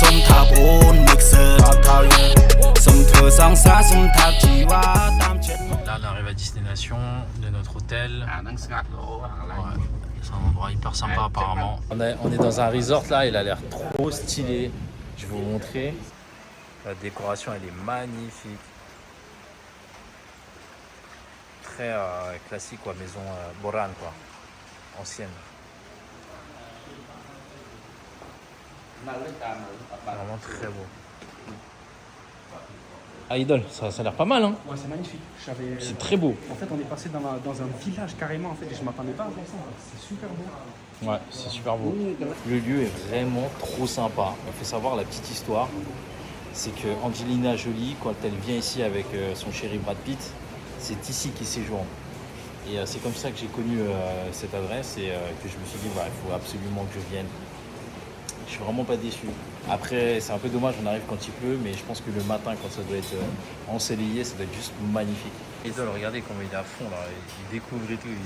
Là, on arrive à destination de notre hôtel. Ouais, c'est un endroit hyper sympa apparemment. On est dans un resort là, il a l'air trop stylé. Je vais vous montrer. La décoration, elle est magnifique. Très classique, quoi, maison Boran, quoi, ancienne. Vraiment très beau. Ah, Idol, ça a l'air pas mal, hein. Ouais, c'est magnifique. C'est très beau. En fait, on est passé dans un village carrément, en fait, et je m'attendais pas à voir ça. C'est super beau. Ouais, c'est super beau. Le lieu est vraiment trop sympa. Il faut savoir la petite histoire. C'est que Angelina Jolie, quand elle vient ici avec son chéri Brad Pitt, c'est ici qu'ils séjournent. Et c'est comme ça que j'ai connu cette adresse et que je me suis dit, il faut absolument que je vienne. Je suis vraiment pas déçu. Après, c'est un peu dommage, on arrive quand il pleut, mais je pense que le matin, quand ça doit être ensoleillé, ça doit être juste magnifique. Idol, regardez comment il est à fond là, il découvre et tout. Il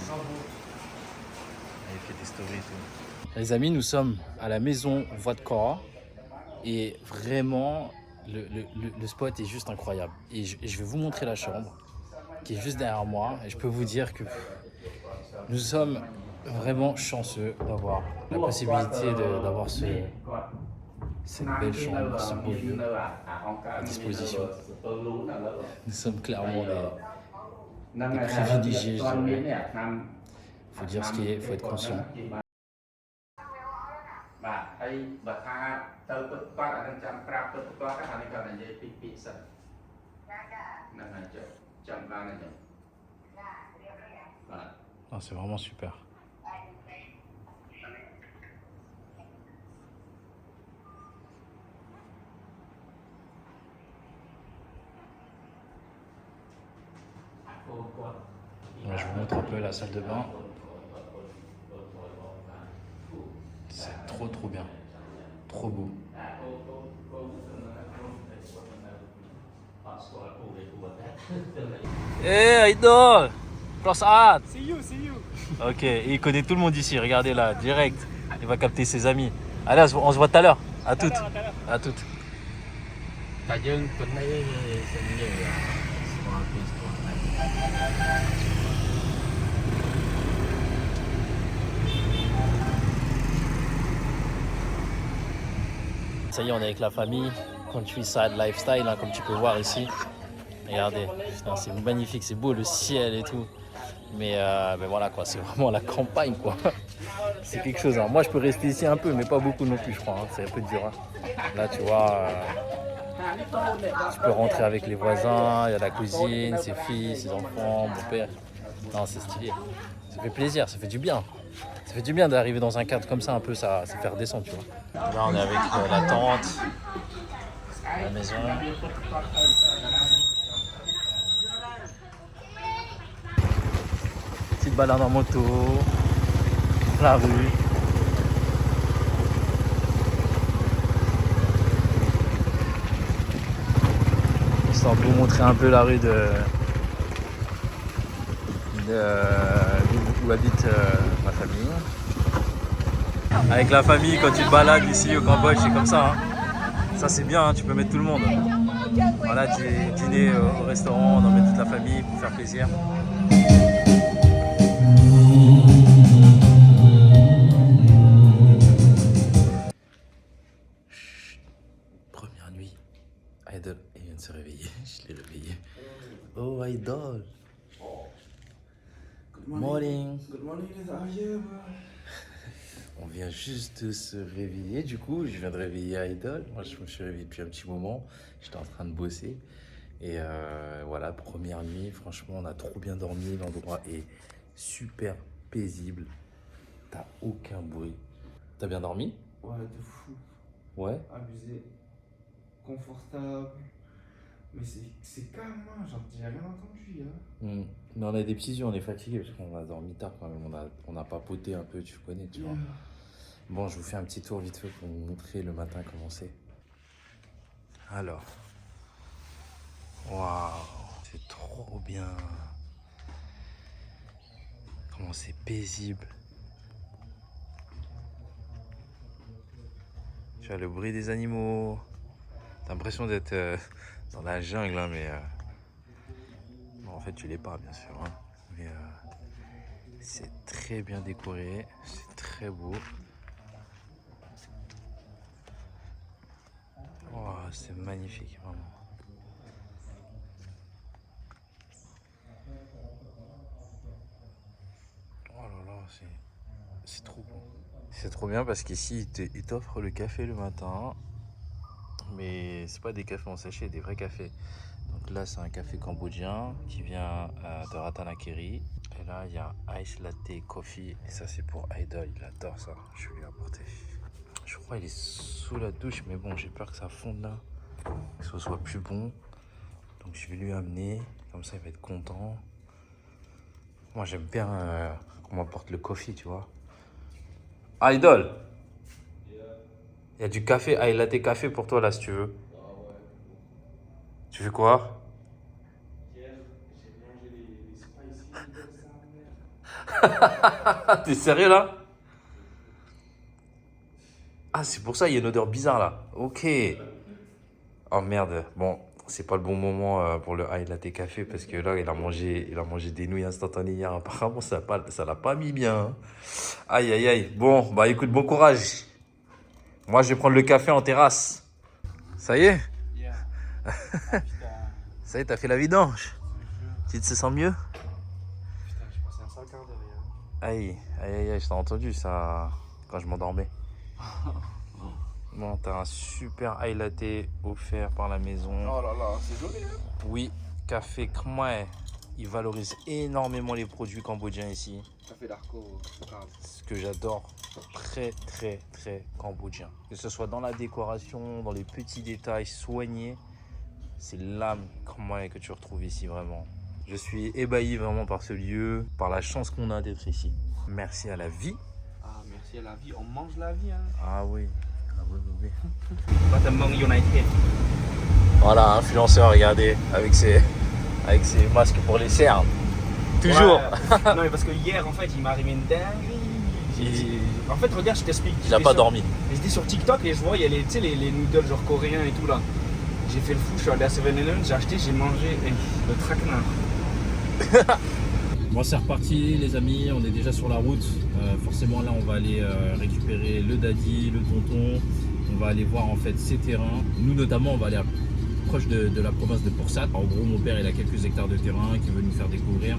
fait des stories et tout. Les amis, nous sommes à la maison Voie de Cora et vraiment, le spot est juste incroyable. Et je vais vous montrer la chambre qui est juste derrière moi et je peux vous dire que nous sommes vraiment chanceux d'avoir la possibilité d'avoir cette belle chambre, ce beau lieu à disposition. Nous sommes clairement des privilégiés, je dirais. Il faut dire ce qui est, il faut être conscient. Ah, c'est vraiment super. Ouais, je vous montre un peu la salle de bain. C'est trop bien. Trop beau. Hey Idol! Plus art! C'est you. Ok, et il connaît tout le monde ici, regardez là, direct. Il va capter ses amis. Allez, on se voit tout à l'heure. À toutes. À toutes. Ça y est, on est avec la famille. Countryside Lifestyle, hein, comme tu peux voir ici. Regardez, c'est magnifique, c'est beau le ciel et tout. Mais voilà quoi, c'est vraiment la campagne quoi. C'est quelque chose. Hein. Moi je peux rester ici un peu, mais pas beaucoup non plus je crois. Hein. C'est un peu dur. Hein. Là tu vois, tu peux rentrer avec les voisins, il y a la cousine, ses filles, ses enfants, mon père. Non, c'est stylé. Ça fait plaisir, ça fait du bien. Ça fait du bien d'arriver dans un cadre comme ça, un peu, ça fait redescendre, tu vois. Là, on est avec la tante, la maison. Petite balade en moto, la rue. Histoire de vous montrer un peu la rue où habite ma famille. Avec la famille, quand tu te balades ici au Cambodge, c'est comme ça. Hein. Ça c'est bien, hein, tu peux mettre tout le monde. Voilà, tu dîner au restaurant, on emmène toute la famille pour faire plaisir. Chut. Première nuit. Idol, il vient de se réveiller. Je l'ai réveillé. Oh, Idol. Good morning. Morning. Good morning, how are you, bro? On vient juste de se réveiller, du coup, je viens de réveiller Idol. Moi, je me suis réveillé depuis un petit moment. J'étais en train de bosser. Et voilà, première nuit, franchement, on a trop bien dormi. L'endroit est super paisible. T'as aucun bruit. T'as bien dormi? Ouais, de fou. Ouais. Abusé. Confortable. Mais c'est calme, hein. Genre, j'ai rien entendu, hein. Mais on a des petits yeux, on est fatigué parce qu'on a dormi tard quand même. On a papoté un peu, tu connais, tu vois. Bon, je vous fais un petit tour vite fait pour vous montrer le matin comment c'est. Alors. Waouh, c'est trop bien. Comment c'est paisible. Tu as le bruit des animaux. T'as l'impression d'être dans la jungle, hein, mais bon, en fait tu l'es pas bien sûr. Hein. Mais c'est très bien décoré, c'est très beau. Oh, c'est magnifique vraiment. Oh là là, c'est trop bon. C'est trop bien parce qu'ici ils t'offrent le café le matin. Mais c'est pas des cafés en sachet, des vrais cafés. Donc là c'est un café cambodgien qui vient de Ratanakiri. Et là il y a Ice Latte Coffee. Et ça c'est pour Idol, il adore ça. Je vais lui apporter. Je crois qu'il est sous la douche, mais bon j'ai peur que ça fonde là. Que ce soit plus bon. Donc je vais lui amener, comme ça il va être content. Moi j'aime bien qu'on m'apporte le coffee, tu vois. Idol, il y a du café, Ice Latte Café pour toi là si tu veux. Tu fais quoi? Hier, j'ai mangé les spicy. T'es sérieux là? Ah c'est pour ça il y a une odeur bizarre là. Ok. Oh merde. Bon, c'est pas le bon moment pour le Ice Latte Café parce que là il a mangé des nouilles instantanées hier. Apparemment ça l'a pas mis bien. Hein. Aïe aïe aïe. Bon bah écoute, bon courage. Moi je vais prendre le café en terrasse. Ça y est? Yeah. Ah, putain. Ça y est, t'as fait la vidange. Tu te sens mieux? Putain, j'ai passé un sale quart d'heure hier. Aïe, aïe, aïe, aïe, je t'ai entendu ça quand je m'endormais. Bon, t'as un super Ice Latte offert par la maison. Oh là là, c'est joli. Hein. Oui, Café Khmer. Il valorise énormément les produits cambodgiens ici. Café d'Arco, grave. Ce que j'adore, très, très, très cambodgien. Que ce soit dans la décoration, dans les petits détails soignés. C'est l'âme Khmer que tu retrouves ici vraiment. Je suis ébahi vraiment par ce lieu, par la chance qu'on a d'être ici. Merci à la vie. Ah, merci à la vie, on mange la vie. Hein. Ah oui, ah oui, oui, oui. Batamang United. Voilà, influenceur, regardez, avec ses masques pour les cernes. Toujours. Ouais. Non, mais parce que hier, en fait, il m'est arrivé une dinguerie. En fait, regarde, je t'explique. Il n'a pas dormi. J'étais sur TikTok et je vois, il y a les noodles genre coréens et tout là. J'ai fait le fou, je suis allé à 7-Eleven, j'ai acheté, j'ai mangé le traquenard. Bon, c'est reparti les amis, on est déjà sur la route. Forcément là on va aller récupérer le daddy, le tonton. On va aller voir en fait ces terrains. Nous notamment on va aller proche de la province de Pursat. En gros mon père il a quelques hectares de terrain qu'il veut nous faire découvrir.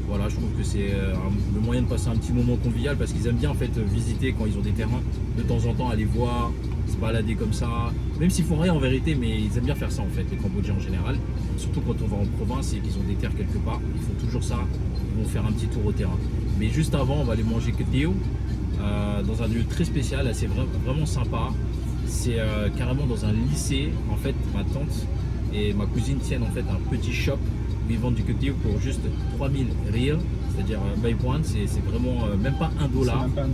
Voilà, je trouve que c'est le moyen de passer un petit moment convivial parce qu'ils aiment bien en fait visiter quand ils ont des terrains. De temps en temps aller voir, se balader comme ça. Même s'ils font rien en vérité, mais ils aiment bien faire ça en fait, les Cambodgiens en général. Surtout quand on va en province et qu'ils ont des terres quelque part, ils font toujours ça. Ils vont faire un petit tour au terrain. Mais juste avant, on va aller manger Keteo dans un lieu très spécial, assez vraiment sympa. C'est carrément dans un lycée. En fait, ma tante et ma cousine tiennent en fait un petit shop où ils vendent du Keteo pour juste 3000 riels, c'est-à-dire by point, c'est vraiment même pas $1. C'est même pas $1.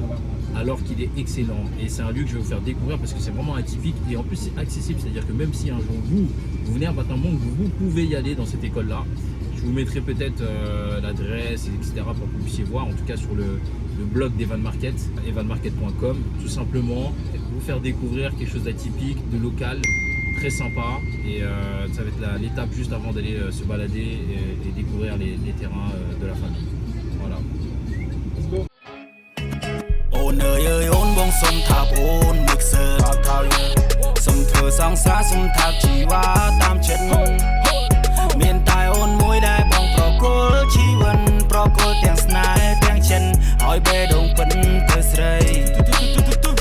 Alors qu'il est excellent et c'est un lieu que je vais vous faire découvrir parce que c'est vraiment atypique et en plus c'est accessible, c'est-à-dire que même si un jour vous venez à Battambang, vous pouvez y aller dans cette école là. Je vous mettrai peut-être l'adresse etc pour que vous puissiez voir, en tout cas sur le blog d'Evan Market, evanmarket.com, tout simplement vous faire découvrir quelque chose d'atypique, de local, très sympa et ça va être l'étape juste avant d'aller se balader et découvrir les terrains de la famille. Voilà. Let's go. អូនអើយអើយអូនបងសុំថាប្អូន mixer ថាសុំធ្វើសង្សារសុំថាជីវ៉ាតាមចិត្តមានតែអូនមួយដែលបងប្រគល់ជីវិតប្រគល់ទាំងស្នេហ៍ទាំងចិនឲ្យបេះដូងពិនទៅស្រី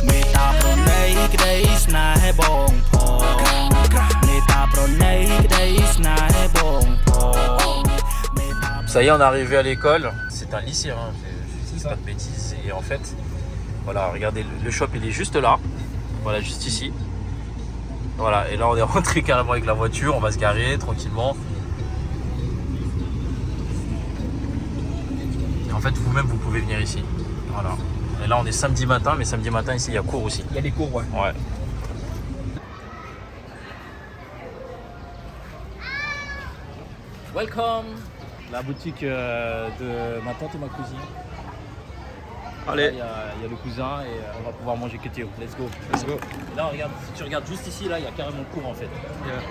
មេត្តាប្រណីក្តីស្នេហ៍បងផងមេត្តាប្រណីក្តីស្នេហ៍បងផង Ça y est, on est arrivé à l'école. C'est un lycée, hein. Je dis pas de bêtises. Et en fait, voilà, regardez, le shop il est juste là. Voilà, juste ici. Voilà, et là on est rentré carrément avec la voiture. On va se garer tranquillement. Et en fait, vous-même, vous pouvez venir ici. Voilà. Et là, on est samedi matin, mais samedi matin, ici, il y a cours aussi. Il y a des cours, ouais. Ouais. Welcome. La boutique de ma tante et ma cousine. Allez. Il y a le cousin et on va pouvoir manger que Théo. Let's go. Let's go. Et là, regarde, si tu regardes juste ici, là, il y a carrément le cours en fait. Yeah.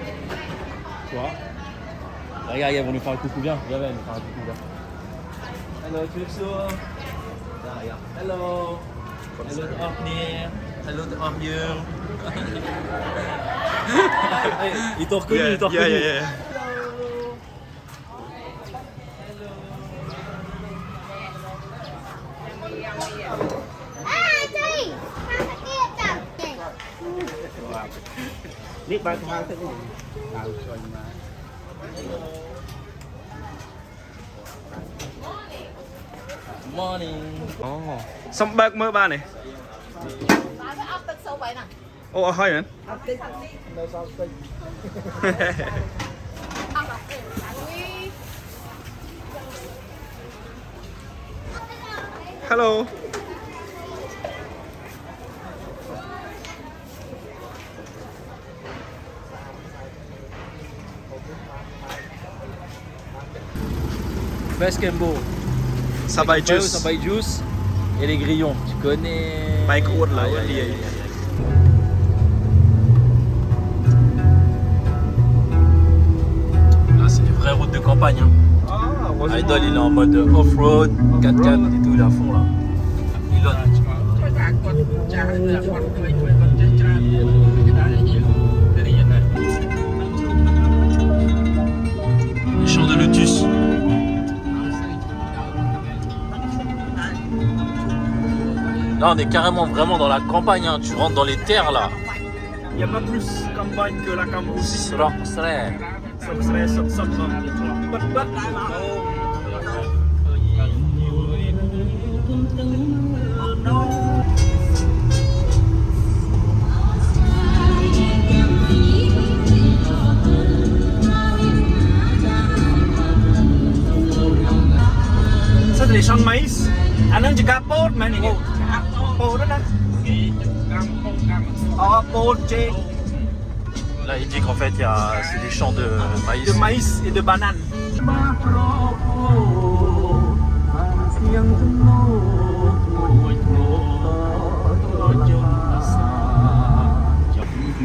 Tu vois? Regarde, ils vont nous faire un coucou, viens. Viens, nous faire un coucou, là. Hello, Calypso. Là, regarde. Hello. Hello, de Orkney. Hello, de Ormure. Ils t'ont reconnu, ils t'ont reconnu. Yeah. Morning. Oh. Xong bạc mơ ba này. Bà phải ấpទឹកsâu vậy nè. Ồ, hơi hả? Ấpទឹក. Hello. Best Cambo. Sabai juice. Sabai juice. Et les grillons, tu connais. Bike wood là, Aïe, ouais, aïe, lié. aïe, aïe. Là, c'est des vraies routes de campagne. Hein. Ah, Idol, il est en mode off-road, 4x4 et tout, il est à fond là. Il a... Les champs de lotus. Là, on est carrément vraiment dans la campagne. Hein. Tu rentres dans les terres là. Il n'y a pas plus campagne que la Cambrousse. Serait. Ça, c'est les champs de maïs. Anan je kapot, man. Kapot, là. Oh, pot, Là, il dit qu'en fait, c'est des champs de maïs. de maïs et de bananes.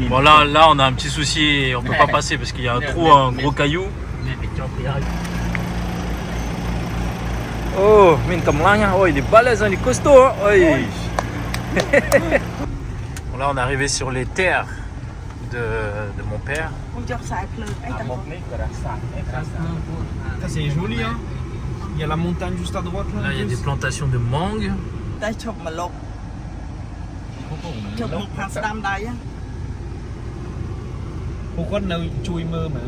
Bon, là, on a un petit souci. On peut pas passer parce qu'il y a un trou, un gros caillou. Oh, mine comme là, oh, il est balèze, hein, il est costaud. Hein. Oh, Bon, là, on est arrivé sur les terres de mon père. Ça, c'est joli, hein. Il y a la montagne juste à droite, là. Là, il y a des plantations de mangue. Pourquoi nous chui mơ mà?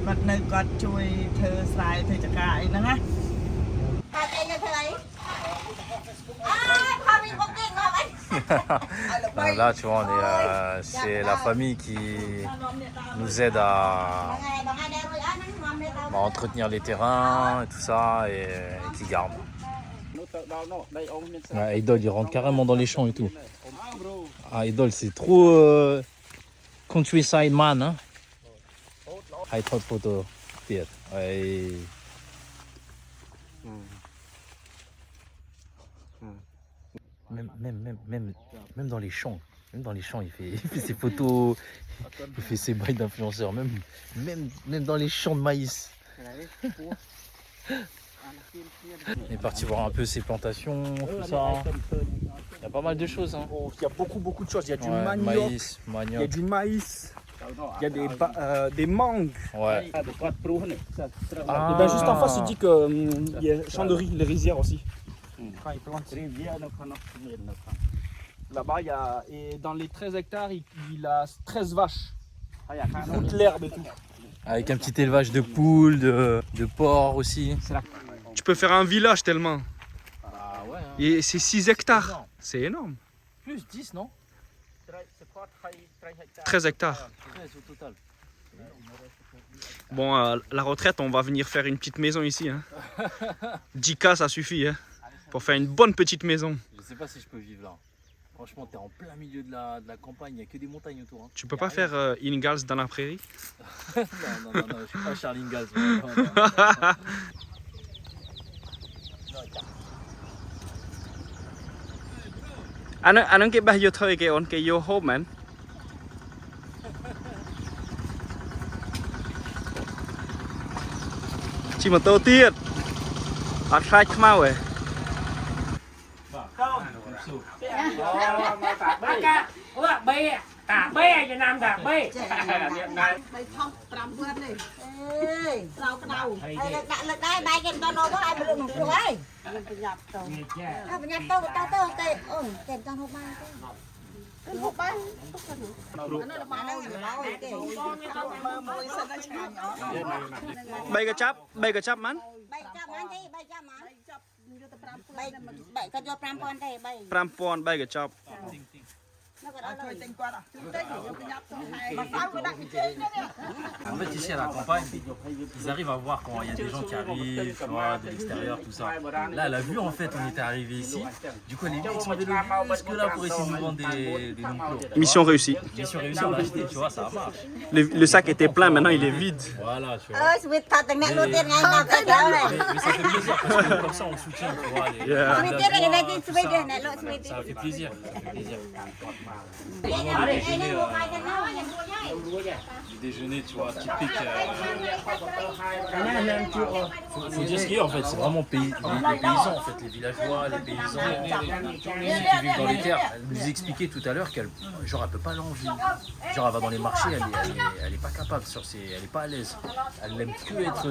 គាត់នៅគាត់ជួយធ្វើស្រែធ្វើចការអីហ្នឹងណា Bà chạy nhà thế này. Khoa mình bốc kinh không anh? Là, tu vois, c'est la famille qui nous aide à entretenir les terrains et tout ça et qui garde. Ouais, Idol, il rentre carrément dans les champs et tout. Ah, Idol, c'est trop countryside man, hein. High top photo. Ouais. Même dans les champs. Même dans les champs, il fait ses photos, il fait ses bails d'influenceurs. Même dans les champs de maïs. On est parti voir un peu ses plantations, tout ça. Il y a pas mal de choses. Hein. Il y a beaucoup de choses. Il y a du Ouais, manioc, maïs, il y a du maïs, il y a des mangues. Ouais. Et ben juste en face, il dit qu'il y a champ de riz, les rizières aussi. Quand ils plantent. Là-bas, il y a, et dans les 13 hectares, il a 13 vaches. Il goûte l'herbe et tout. Avec un petit élevage de poules, de porcs aussi. Tu peux faire un village tellement. Ah ouais. Hein. Et c'est 6 hectares. Énorme. C'est énorme. Plus 10, non? 13 hectares. 13 au total. Bon, la retraite, on va venir faire une petite maison ici. Hein. 10K, ça suffit. Hein, pour faire une bonne petite maison. Je sais pas si je peux vivre là. Franchement, t'es en plein milieu de la campagne, il n'y a que des montagnes autour. Hein. Tu peux pas faire Ingalls dans la prairie? non, je suis pas Charlie Ingalls. anh nói cái bao nhiêu thời cái on cái vô hộp mà chỉ một tô tiết ở trái mau rồi Cả bê Việt Nam cả bê. 3 ថោះ 5 វត្តនេះ เอ้ย เราក្តៅ ไอ้เล็กដាក់លើកដែរបាយគេមិនដល់នោះមកឲ្យមនុស្សនោះហើយ ប្រញាប់ទៅ เอาបញ្ញាទៅទៅគេអូនគេមិនដល់ហូបបាយទេគឺហូបបាយអានោះរបស់ហ្នឹងរបស់គេ មើលមួយសិនតែឆ្ងាញ់អត់ bay cái chắp mắn បាយចាប់ហ្នឹងទេបាយចាប់មក ចាប់យកទៅ5 បាយបាយគាត់យក5000ទេបាយ 5 bay cái chắp នោះក៏ អ ដល់ ត់ជួយទិញគាត់អត់ជួយទិញយកប្រញាប់ទៅហើយមកសៅក៏ដាក់ជើងទៅនេះ En fait, ici à la campagne, ils arrivent à voir quand il y a des gens qui arrivent, tu vois, de l'extérieur, tout ça. Là, elle a vu en fait, on était arrivé ici. Du coup, les mecs sont venus jusque-là pour essayer de nous vendre des non-clos. mission réussie Mission réussie, on l'a acheté, tu vois, ça marche. le sac était plein maintenant il est vide Voilà, tu អើ vois. យស្វីតថាទាំងអ្នកនោះទៀតថ្ងៃដល់ទៅដល់ហើយ Mais ça fait plaisir parce que comme ça, on soutient, tu vois. Yeah. ស្វីតទៀតគេតែស្វីតទេអ្នកលក់ស្វីតទៀត Ça fait plaisir. Ça fait plaisir. ឯនេះមកបាយទៅណាយ៉ាងរួចហើយ Du déjeuner, tu vois, typique. Faut dire ce qu'il y a en fait, c'est vraiment les paysans en fait, les villageois, les paysans qui vivent dans les terres. Elle nous expliquait tout à l'heure qu'elle genre elle peut pas aller en ville. Genre elle va dans les marchés, elle est pas capable elle est pas à l'aise. Elle n'aime que être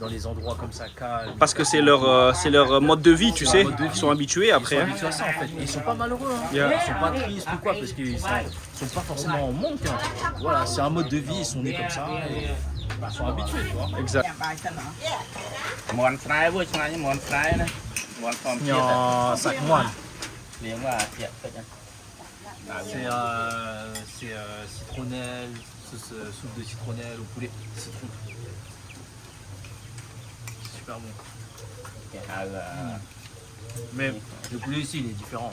dans les endroits comme ça calmes. parce que c'est leur mode de vie tu sais mode de vie. ils sont habitués Ils après sont hein. habitués à ça en fait. Et ils sont pas malheureux, hein. Yeah. Ils sont pas tristes ou quoi parce qu'ils sont pas forcément en manque. Hein. Voilà, c'est un mode de vie, ils sont nés comme ça et ils sont habitués, tu vois. exact បាយសិនហ៎ មន់ស្រែវើឆ្ងាញ់មន់ស្រែណាមន់ធម្មជាតិ sac moine. លៀងว่าធាក់តិចណា C'est citronnelle, soupe de citronnelle au poulet, citron. C'est super bon. គេហៅ Mais le poulet ici il est différent.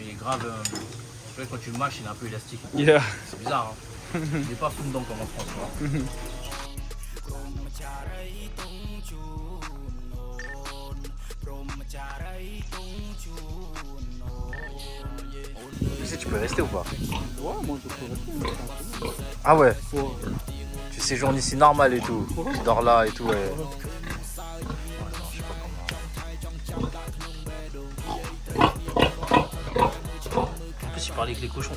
Il est grave. Tu vois, quand tu le mâches il est un peu élastique. yeah C'est bizarre. Hein. Il est pas fondant comme en France. Tu vois. Tu sais, tu peux rester ou pas? Ouais, moi je peux rester. Ah ouais. Tu séjournes ici normal et tout. Tu dors là et tout. Ouais. En plus, il parlait avec les cochons.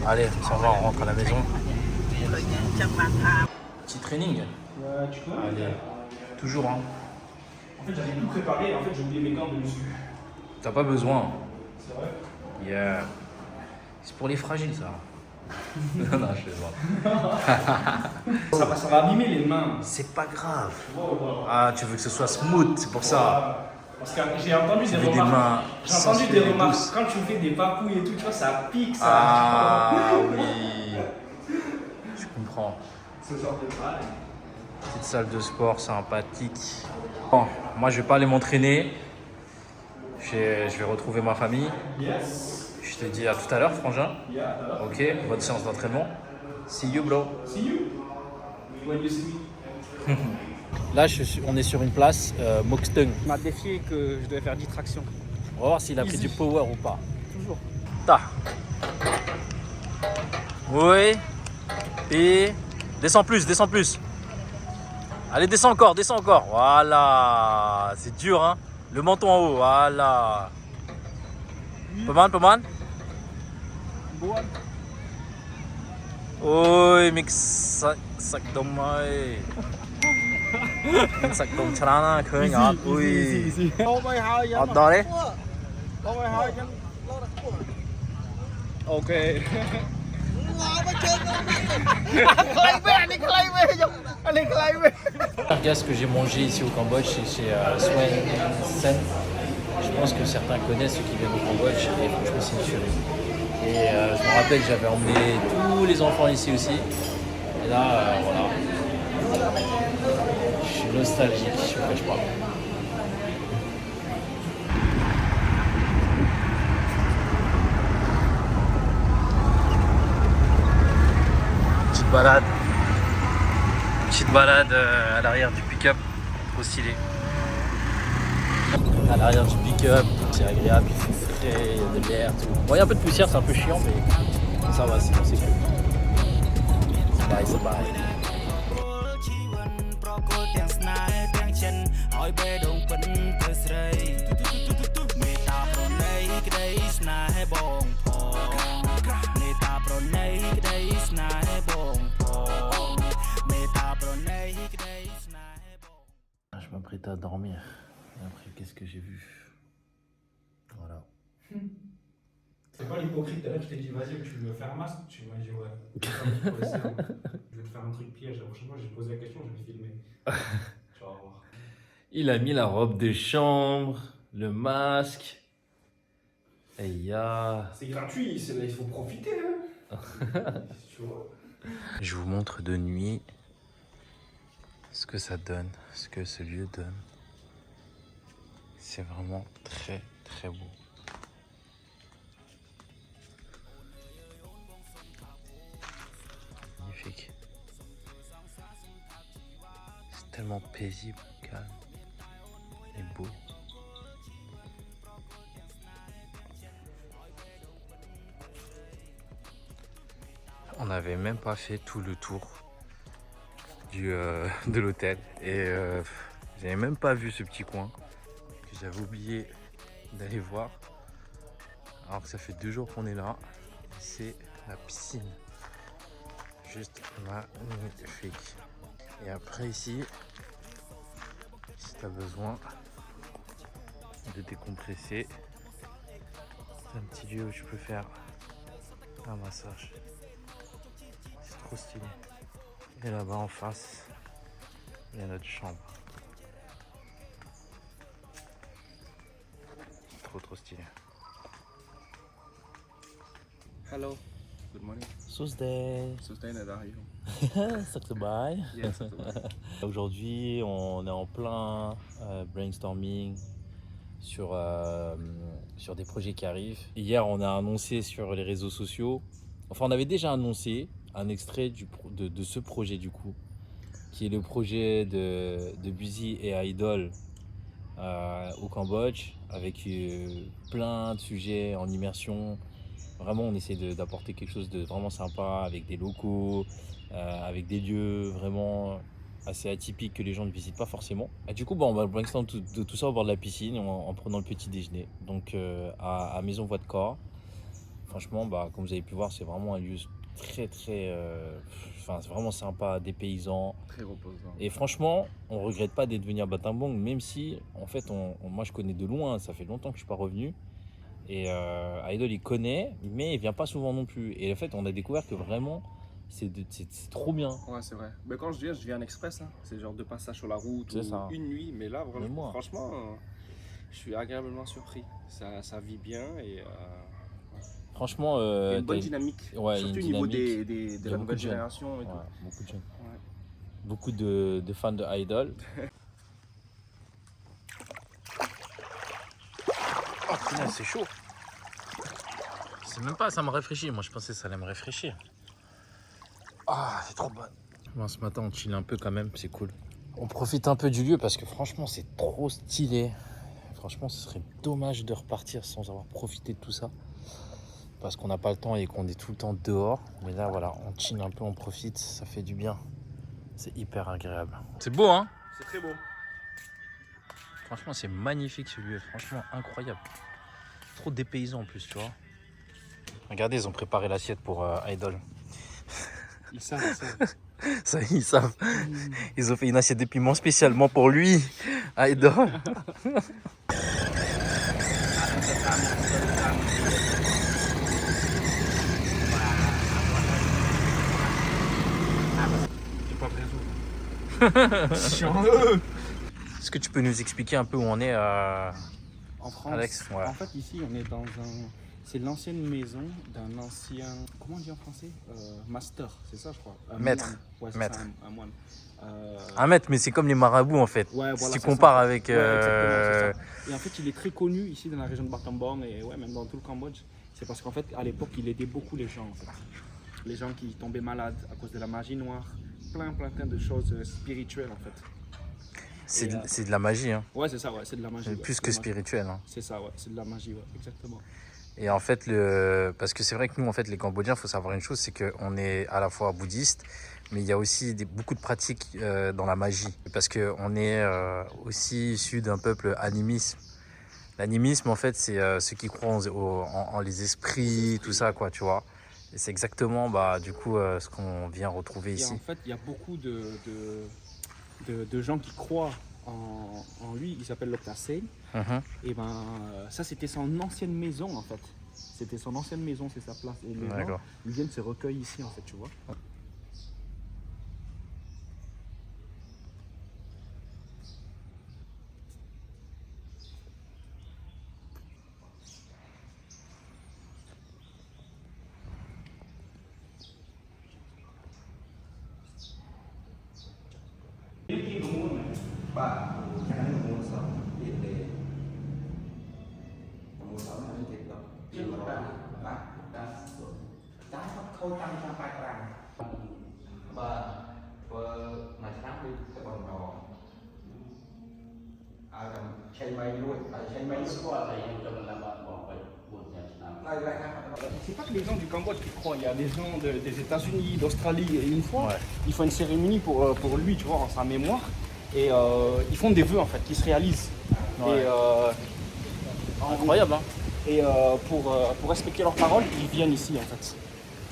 Allez, on s'en va, on rentre à la maison. ចាំបានថា Petit training. Allez, toujours hein. En fait j'avais tout préparé, en fait j'ai oublié mes gants de muscu. T'as pas besoin. C'est vrai? Yeah. C'est pour les fragiles ça. Non, je fais Ça va abîmer les mains. C'est pas grave. Ah, tu veux que ce soit smooth, c'est pour ça. Parce que j'ai entendu Tu des veux des remarques. mains J'ai entendu des sensuelles et remarques. douces. Quand tu fais des papouilles et tout, tu vois, ça pique, ça. Ah oui. Je comprends. Ce genre de bail. Petite salle de sport sympathique. Bon, moi je vais pas aller m'entraîner. Je vais retrouver ma famille. Yes. Je te dis à tout à l'heure, frangin. Yeah. Ok, bonne séance d'entraînement. See you, bro. See you. When you see me. Là, on est sur une place, Moxtung. il m'a défié que je devais faire 10 tractions On va voir s'il a pris du power ou pas. toujours Ta. Oui. Et descends plus, descends plus. Allez, descends encore, descends encore. Voilà. C'est dur, hein. Le menton en haut, voilà. Peman. Ôi, mix sạch đông ơi. Sạch đông chana khơi nhọt. Ui. ហូបឲ្យហើយយ៉ាង Ọt đó đấy. ហូបឲ្យហើយយ៉ាងលោតខ្ពស់ ok ងល់វិញ Gaz que j'ai mangé ici au Cambodge, c'est chez Swen Sen. Je pense que certains connaissent ceux qui viennent au Cambodge et franchement c'est une tuerie. Et je me rappelle que j'avais emmené tous les enfants ici aussi. Et là, voilà. Je suis nostalgique, je ne cache pas. Petite balade à l'arrière du pick-up, trop stylé. À l'arrière du pick-up, c'est agréable, il fait frais, il y a de l'air, tout. Bon, il y a un peu de poussière, c'est un peu chiant, mais ça va, c'est cool. C'est pareil, c'est pareil. Je m'apprête à dormir. Et après, qu'est-ce que j'ai vu? Voilà. C'est pas l'hypocrite, là je t'ai dit vas-y, tu veux me faire un masque? Tu m'as dit ouais. Je vais te faire un truc piège. La prochaine fois, j'ai posé la question, je vais filmer. Tu vas voir. Il a mis la robe de chambre, le masque. Et ya. C'est gratuit, il faut profiter. Hein. Tu vois. Je vous montre de nuit ce que ça donne, ce que ce lieu donne. C'est vraiment très très beau. Magnifique. C'est tellement paisible, calme et beau. On n'avait même pas fait tout le tour de l'hôtel et j'avais même pas vu ce petit coin que j'avais oublié d'aller voir, alors que ça fait 2 jours qu'on est là. C'est la piscine, juste magnifique. Et après ici, si tu as besoin de décompresser, c'est un petit lieu où tu peux faire un massage. C'est trop stylé. Et là-bas en face, il y a notre chambre. Trop stylé. Hello, good morning. Susday. Sustain Nadario. Saksebai. Yes. Aujourd'hui, on est en plein brainstorming sur des projets qui arrivent. Hier, on a annoncé sur les réseaux sociaux, enfin on avait déjà annoncé un extrait de ce projet du coup, qui est le projet de Buzi et Idol au Cambodge, avec plein de sujets en immersion. Vraiment, on essaie d'apporter quelque chose de vraiment sympa, avec des locaux, avec des lieux vraiment assez atypiques que les gens ne visitent pas forcément. Et du coup, on va brainstorm de tout ça au bord de la piscine en prenant le petit déjeuner. Donc à Maison Voie de Corps. Franchement, comme vous avez pu voir, c'est vraiment un lieu très c'est vraiment sympa, dépaysant. Très reposant. Et franchement, on regrette pas d'être venu à Battambang, même si en fait, moi je connais de loin, ça fait longtemps que je suis pas revenu. Et Idol il connaît, mais il vient pas souvent non plus. Et en fait, on a découvert que vraiment, c'est trop bien. Ouais, c'est vrai. Mais quand je viens en express. Hein. C'est genre 2 passages sur la route ou ça. une nuit. Mais là, vraiment, franchement, je suis agréablement surpris. Ça vit bien et franchement, il y a une bonne dynamique. Ouais, surtout au niveau de la nouvelle génération et tout. Beaucoup de jeunes. Ouais. Beaucoup de fans de Idol. Oh putain, c'est chaud. C'est même pas, ça me rafraîchit. Moi je pensais que ça allait me rafraîchir. Ah, c'est trop bon. Bon, ce matin on chill un peu quand même, c'est cool. On profite un peu du lieu parce que franchement c'est trop stylé. Franchement ce serait dommage de repartir sans avoir profité de tout ça. Parce qu'on n'a pas le temps et qu'on est tout le temps dehors. Mais là voilà, on chill un peu, on profite, ça fait du bien. C'est hyper agréable. C'est beau hein? C'est très beau. Franchement, c'est magnifique ce lieu, franchement incroyable. Trop dépaysant en plus, tu vois. Regardez, ils ont préparé l'assiette pour Idol. Ils savent. Ça, ils savent. Ils ont fait une assiette de piment spécialement pour lui, Idol. Est-ce que tu peux nous expliquer un peu où on est En France, Alex, ouais. en fait ici on est dans un... C'est l'ancienne maison d'un ancien... Comment on dit en français master, c'est ça je crois. Maître. Moine. Ouais, c'est Maître. ça, un moine. Un maître, mais c'est comme les marabouts en fait. Ouais, si voilà, tu c'est compares ça. avec... Ouais, exactement, c'est ça. Et en fait il est très connu ici dans la région de Battambang et ouais, même dans tout le Cambodge. C'est parce qu'en fait à l'époque il aidait beaucoup les gens en fait. Les gens qui tombaient malades à cause de la magie noire. Plein de choses spirituelles en fait. C'est de la magie, hein. Ouais, c'est ça, ouais, c'est de la magie. Plus ouais, que spirituel. Hein. C'est ça, ouais, c'est de la magie, ouais, exactement. Et en fait, parce que c'est vrai que nous, en fait, les Cambodgiens, il faut savoir une chose, c'est qu'on est à la fois bouddhiste, mais il y a aussi beaucoup de pratiques dans la magie. Parce qu'on est aussi issu d'un peuple animisme. L'animisme, en fait, c'est ceux qui croient en les esprits, tout ça, quoi, tu vois. Et c'est exactement, du coup, ce qu'on vient retrouver ici. Et en fait, il y a beaucoup de gens qui croient en lui. Il s'appelle Loktasei. Et ça, c'était son ancienne maison, en fait. C'était son ancienne maison, c'est sa place. Et les gens, ils viennent se recueillir ici, en fait, tu vois. C'est pas que les gens du Cambodge qui croient, il y a des gens des États-Unis, d'Australie. Et une fois, ils font une cérémonie pour lui, tu vois, en sa mémoire. Et ils font des vœux en fait, qui se réalisent. Ouais. Incroyable, hein. Et pour respecter leurs paroles, ils viennent ici en fait.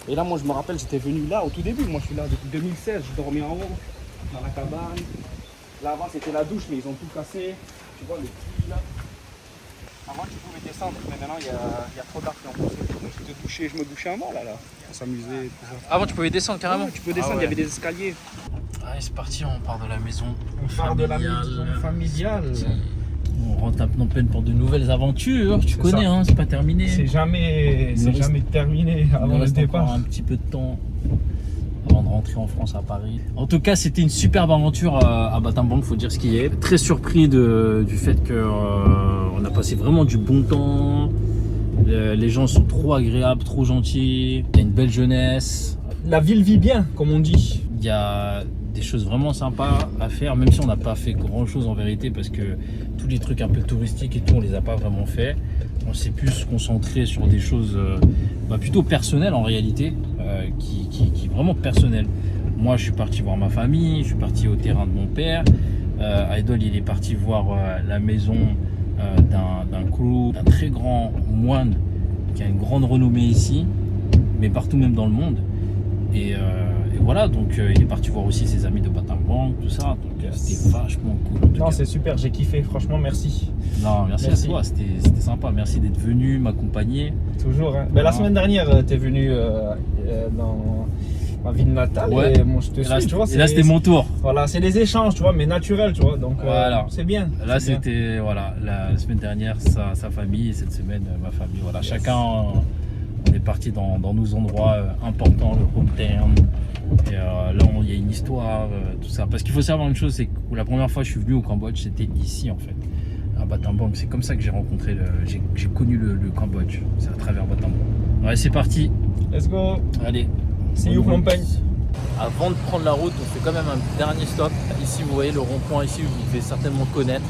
Et là, moi, je me rappelle, j'étais venu là au tout début. Moi, je suis là depuis 2016. Je dormais en haut, dans la cabane. Là, avant, c'était la douche, mais ils ont tout cassé. Tu vois, le puits là. Avant, tu pouvais descendre, mais maintenant, il y a trop d'arbres qui ont poussé. Donc, je me douchais en bas, là. On s'amusait. Avant, tu pouvais descendre carrément. Ouais, tu peux descendre, il y avait des escaliers. Allez, c'est parti, on part de la maison. On part de la maison familiale. On rentre à Phnom Penh pour de nouvelles aventures. Tu connais, ça. hein, c'est pas terminé. C'est jamais terminé avant le départ. Un petit peu de temps avant de rentrer en France à Paris. En tout cas, c'était une superbe aventure à Battambang, faut dire ce qui est. Très surpris du fait qu'on a passé vraiment du bon temps. Les gens sont trop agréables, trop gentils. Il y a une belle jeunesse. La ville vit bien, comme on dit. Il y a des choses vraiment sympas à faire, même si on n'a pas fait grand chose en vérité, parce que tous les trucs un peu touristiques et tout, on les a pas vraiment fait. On s'est plus concentré sur des choses plutôt personnelles en réalité, qui vraiment personnelles. Moi, je suis parti voir ma famille, je suis parti au terrain de mon père. Idol, il est parti voir la maison d'un crew, d'un très grand moine qui a une grande renommée ici, mais partout même dans le monde. Et voilà, donc il est parti voir aussi ses amis de Battambang, tout ça, donc c'était vachement cool. Non, c'est super, j'ai kiffé, franchement, merci. Non, merci à toi, c'était sympa, merci d'être venu m'accompagner. Toujours, hein. La semaine dernière, tu es venu dans ma ville natale et moi je te suis, tu vois. Et là, c'était mon tour. Voilà, c'est des échanges, tu vois, mais naturels, tu vois, donc voilà. c'est bien. Là, c'était, voilà, la semaine dernière, sa famille, et cette semaine, ma famille, voilà, chacun... On est parti dans nos endroits importants, le hometown. Et là, il y a une histoire, tout ça. Parce qu'il faut savoir une chose, c'est que la première fois que je suis venu au Cambodge, c'était ici en fait, à Battambang. C'est comme ça que j'ai rencontré, j'ai connu le Cambodge. C'est à travers Battambang. Ouais, c'est parti. Let's go. Allez. See you Phnom Penh. Avant de prendre la route, on fait quand même un dernier stop. Ici, vous voyez le rond-point ici, vous devez certainement connaître.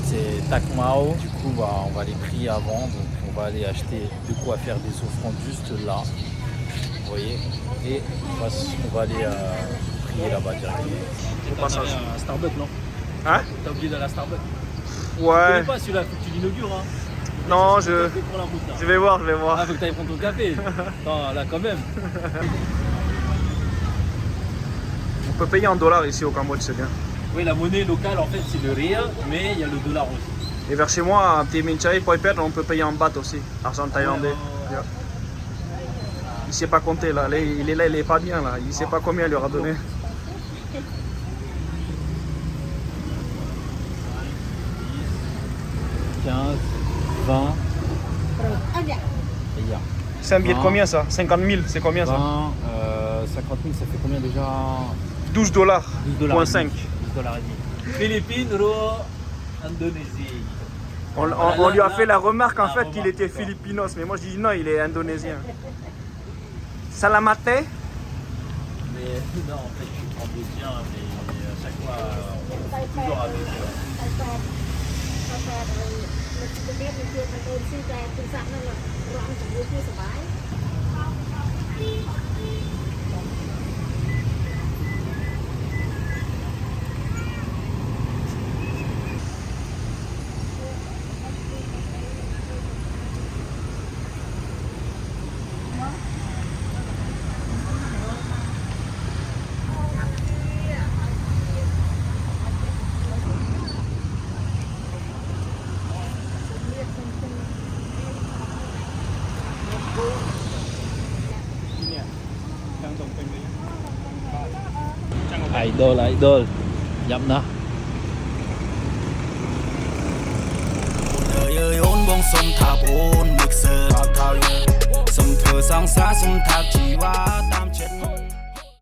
C'est Tak Mao. Du coup, on va aller prier avant. Donc, on va aller acheter de quoi faire des offrandes juste là. Vous voyez. Et on va aller prier là-bas directement. Au passage. À Starbucks, non? Hein? T'as oublié d'aller à Starbucks? Ouais. Je connais pas celui-là, faut que tu l'inaugures. Hein. Non, Je vais voir. Ah, faut que t'ailles prendre ton café. Non, là, quand même. On peut payer en dollars ici au Cambodge, c'est bien. Oui, la monnaie locale, en fait, c'est le riel, mais il y a le dollar aussi. Et vers chez moi, un petit minchai pour y perdre, on peut payer en baht aussi, argent thaïlandais. Ouais. Il sait pas compter là, il est là, il est pas bien là, il sait pas combien il lui aura donné. 15, 20. Et il y a C'est un billet de combien ça? 50 000, c'est combien 20, ça? 50 000, ça fait combien déjà? 12 dollars. 12 Point 5. 12 dollars et demi. Philippines, Indonésie. On lui a fait la remarque en fait qu'il était philippinos, mais moi je dis non, il est indonésien. Salamate? Mais non, en fait, je suis cambodgien, mais à chaque fois, on fait toujours avec. Idol, nhậm nào. Đời ơi ôn bông sông tháp ôn mixer tháp thao lơ sông thơ sang xa sông tháp chỉ hoa tam chết